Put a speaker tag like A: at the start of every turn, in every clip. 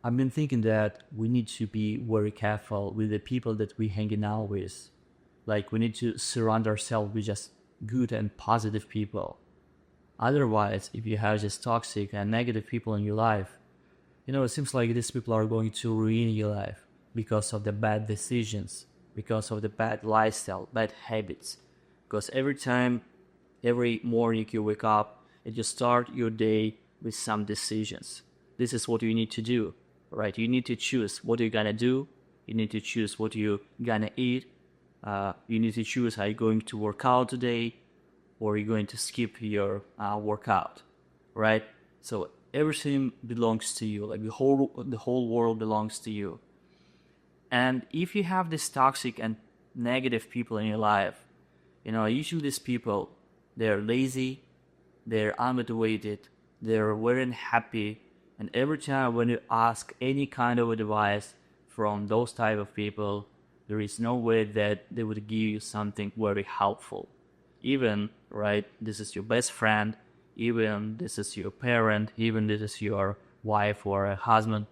A: I've been thinking that we need to be very careful with the people that we hanging out with. Like we need to surround ourselves with just good and positive people. Otherwise, if you have just toxic and negative people in your life, it seems like these people are going to ruin your life because of the bad decisions, because of the bad lifestyle, bad habits. Because every morning you wake up and you start your day with some decisions. This is what you need to do, right? You need to choose what you're gonna do. You need to choose what you're gonna eat. You need to choose how you're going to work out today, or you're going to skip your workout, right? So everything belongs to you. Like the whole world belongs to you. And if you have this toxic and negative people in your life, usually these people, they're lazy, they're unmotivated, they're very unhappy, and every time when you ask any kind of advice from those type of people, there is no way that they would give you something very helpful. Even, right, this is your best friend, even this is your parent, even this is your wife or a husband,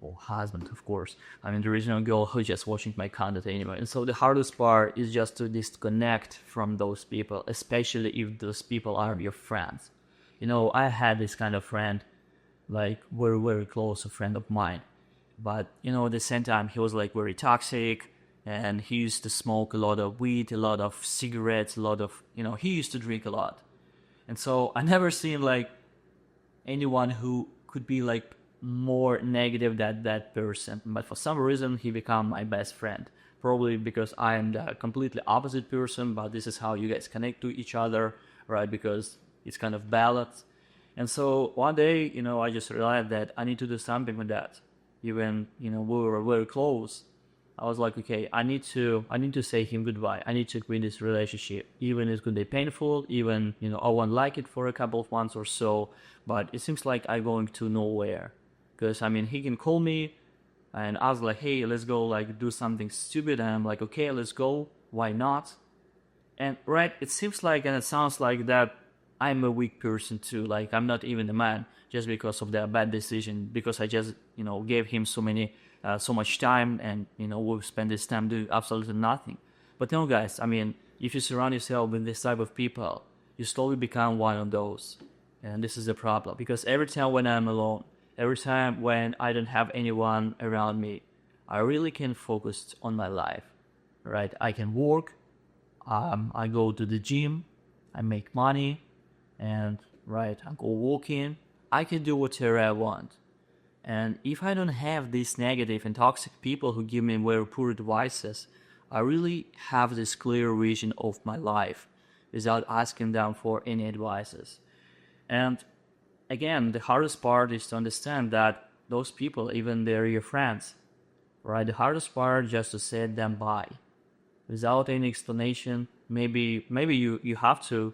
A: or husband, of course. I mean, there is no girl who just watching my content anyway. And so the hardest part is just to disconnect from those people, especially if those people are your friends. I had this kind of friend, like very, very close a friend of mine. But, at the same time, he was like very toxic, and he used to smoke a lot of weed, a lot of cigarettes, a lot of, he used to drink a lot. And so I never seen like anyone who could be like more negative than that person. But for some reason, he became my best friend. Probably because I am the completely opposite person, but this is how you guys connect to each other, right? Because it's kind of balanced. And so one day, I just realized that I need to do something with that. Even, we were very close. I was like, okay, I need to say him goodbye. I need to quit this relationship. Even it's going to be painful, even, I won't like it for a couple of months or so, but it seems like I'm going to nowhere. Because, he can call me, and I was like, hey, let's go, like, do something stupid, and I'm like, okay, let's go, why not? And, right, it seems like, and it sounds like that I'm a weak person too, like, I'm not even a man, just because of that bad decision, because I just, gave him so much time, and, we've spent this time doing absolutely nothing. But no, guys, if you surround yourself with this type of people, you slowly become one of those. And this is the problem, because every time when I'm alone, every time when I don't have anyone around me, I really can focus on my life, right? I can work, I go to the gym, I make money, and right, I go walking, I can do whatever I want. And if I don't have these negative and toxic people who give me very poor advices, I really have this clear vision of my life without asking them for any advices. And again, the hardest part is to understand that those people, even they're your friends, right? The hardest part is just to set them by without any explanation. Maybe you have to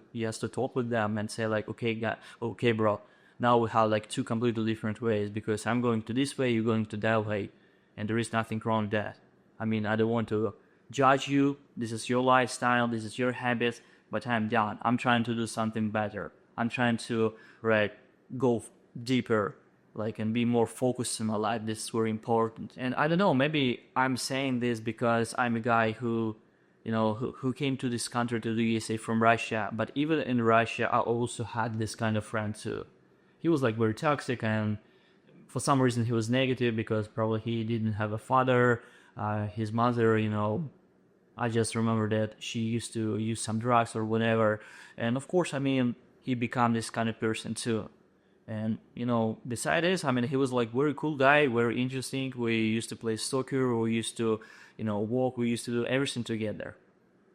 A: talk with them and say like, okay, bro, now we have like two completely different ways, because I'm going to this way, you're going to that way, and there is nothing wrong with that. I don't want to judge you. This is your lifestyle, this is your habits, but I'm done. I'm trying to do something better. I'm trying to, right, go deeper, like, and be more focused in my life. This is very important. And I don't know, maybe I'm saying this because I'm a guy who came to this country, to the USA, from Russia. But even in Russia, I also had this kind of friend too. He was like very toxic, and for some reason he was negative because probably he didn't have a father. His mother, I just remember that she used to use some drugs or whatever. And of course, he became this kind of person too. And, besides this, he was like very cool guy, very interesting. We used to play soccer, we used to, walk, we used to do everything together.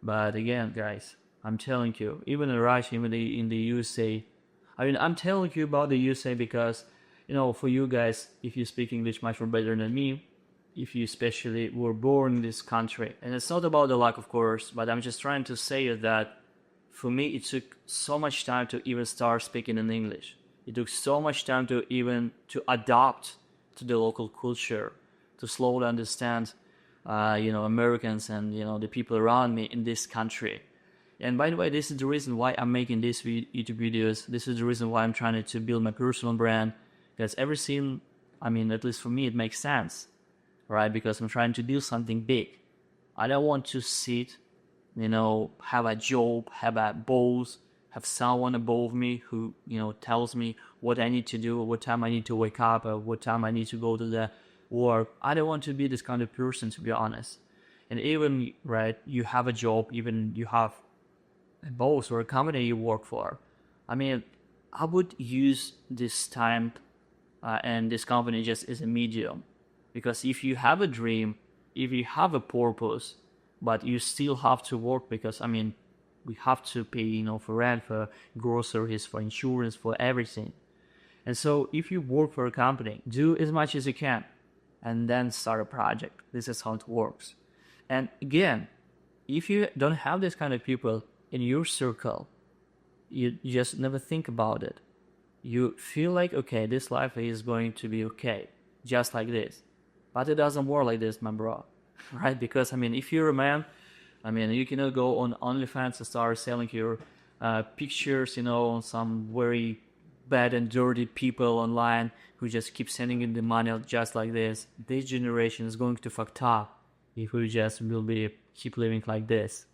A: But again, guys, I'm telling you, even in Russia, even in the USA, I'm telling you about the USA because, for you guys, if you speak English much more better than me, if you especially were born in this country, and it's not about the luck, of course, but I'm just trying to say that for me, it took so much time to even start speaking in English. It took so much time to adapt to the local culture, to slowly understand, Americans and, the people around me in this country. And by the way, this is the reason why I'm making these YouTube videos. This is the reason why I'm trying to build my personal brand, because everything I mean, at least for me, it makes sense, right? Because I'm trying to do something big. I don't want to sit, have a job, have a boss, have someone above me who, tells me what I need to do, what time I need to wake up, or what time I need to go to the work. I don't want to be this kind of person, to be honest. And even, right, you have a job, even you have a boss or a company you work for. I mean, I would use this time and this company just as a medium. Because if you have a dream, if you have a purpose, but you still have to work because, I mean, we have to pay, for rent, for groceries, for insurance, for everything. And so if you work for a company, do as much as you can and then start a project. This is how it works. And again, if you don't have this kind of people in your circle, you just never think about it. You feel like, okay, this life is going to be okay, just like this. But it doesn't work like this, my bro, right? Because, I mean, if you're a man, I mean, you cannot go on OnlyFans and start selling your pictures, on some very bad and dirty people online who just keep sending in the money just like this. This generation is going to fucked up if we just will be keep living like this.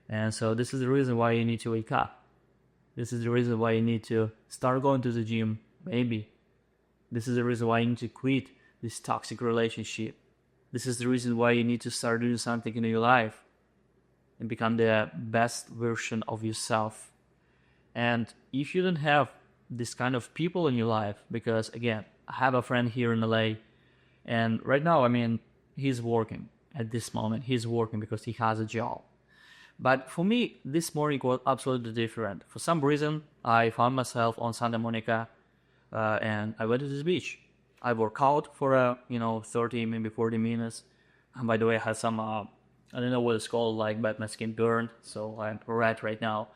A: And so this is the reason why you need to wake up. This is the reason why you need to start going to the gym, maybe. This is the reason why you need to quit this toxic relationship. This is the reason why you need to start doing something in your life and become the best version of yourself. And if you don't have this kind of people in your life, because again, I have a friend here in LA, and right now, I mean, he's working at this moment. He's working because he has a job. But for me, this morning was absolutely different. For some reason, I found myself on Santa Monica, and I went to this beach. I worked out for 30, maybe 40 minutes. And by the way, I had some, I don't know what it's called, but my skin burned, so I'm red right now.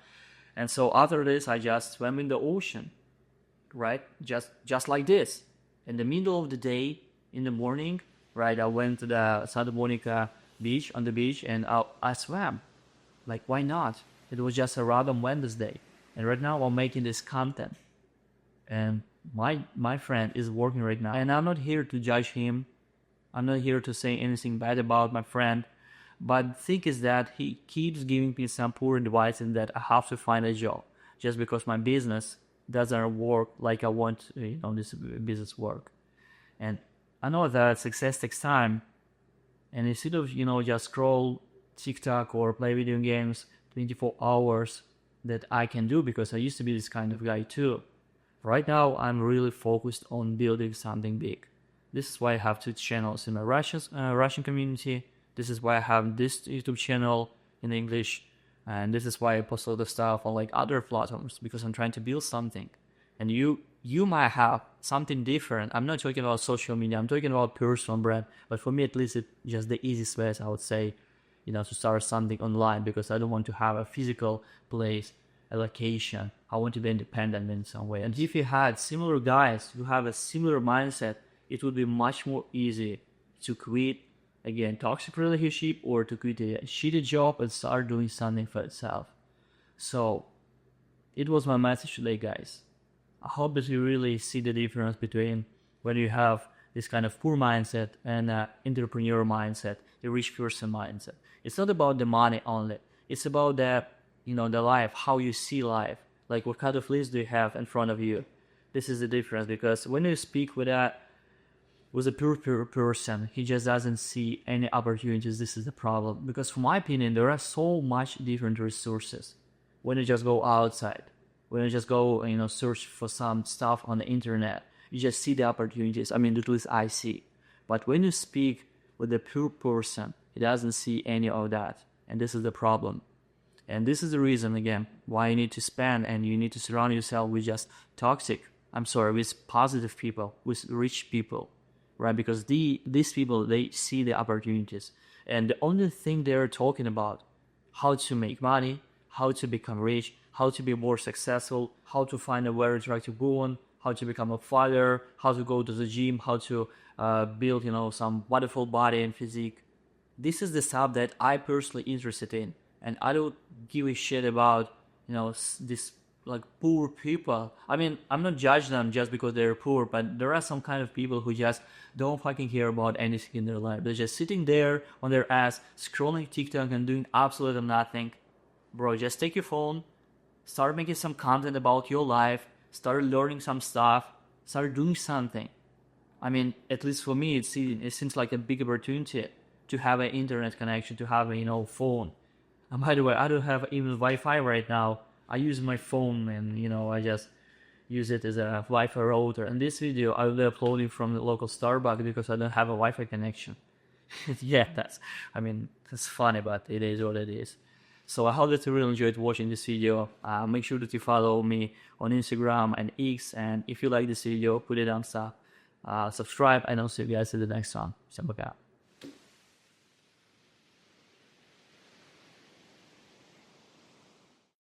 A: And so after this, I just swam in the ocean, right? Just like this. In the middle of the day, in the morning, right? I went to the Santa Monica beach, on the beach, and I swam. Like, why not? It was just a random Wednesday. And right now I'm making this content. And my friend is working right now. And I'm not here to judge him. I'm not here to say anything bad about my friend. But the thing is that he keeps giving me some poor advice and that I have to find a job. Just because my business doesn't work like I want this business work. And I know that success takes time. And instead of, just scroll TikTok or play video games 24 hours that I can do, because I used to be this kind of guy too. Right now, I'm really focused on building something big. This is why I have 2 channels in my Russian community. This is why I have this YouTube channel in English. And this is why I post all the stuff on other platforms, because I'm trying to build something. And you might have something different. I'm not talking about social media. I'm talking about personal brand. But for me, at least, it's just the easiest way, I would say, to start something online, because I don't want to have a physical place, a location. I want to be independent in some way. And if you had similar guys who have a similar mindset, it would be much more easy to quit, again, toxic relationship, or to quit a shitty job and start doing something for itself. So it was my message today, guys. I hope that you really see the difference between when you have this kind of poor mindset and entrepreneur mindset, the rich person mindset. It's not about the money only. It's about the life, how you see life. Like, what kind of list do you have in front of you? This is the difference, because when you speak with a pure person, he just doesn't see any opportunities. This is the problem. Because from my opinion, there are so much different resources. When you just go outside, when you just go, search for some stuff on the internet, you just see the opportunities. I mean, at least I see. But when you speak with a pure person, he doesn't see any of that. And this is the problem. And this is the reason, again, why you need to spend and you need to surround yourself with just with positive people, with rich people, right? Because these people, they see the opportunities. And the only thing they're talking about, how to make money, how to become rich, how to be more successful, how to find a very attractive woman, how to become a father, how to go to the gym, how to build, some wonderful body and physique. This is the stuff that I personally interested in. And I don't give a shit about, this like poor people. I mean, I'm not judging them just because they're poor, but there are some kind of people who just don't fucking care about anything in their life. They're just sitting there on their ass, scrolling TikTok and doing absolutely nothing. Bro, just take your phone, start making some content about your life, start learning some stuff, start doing something. I mean, at least for me, it seems like a big opportunity to have an internet connection, to have a phone. And by the way, I don't have even Wi-Fi right now. I use my phone, and I just use it as a Wi-Fi router. And this video I will be uploading from the local Starbucks because I don't have a Wi-Fi connection. Yeah, that's funny, but it is what it is. So I hope that you really enjoyed watching this video. Make sure that you follow me on Instagram and X, and if you like this video, put it on top. Subscribe, and I'll see you guys in the next one. Всем пока.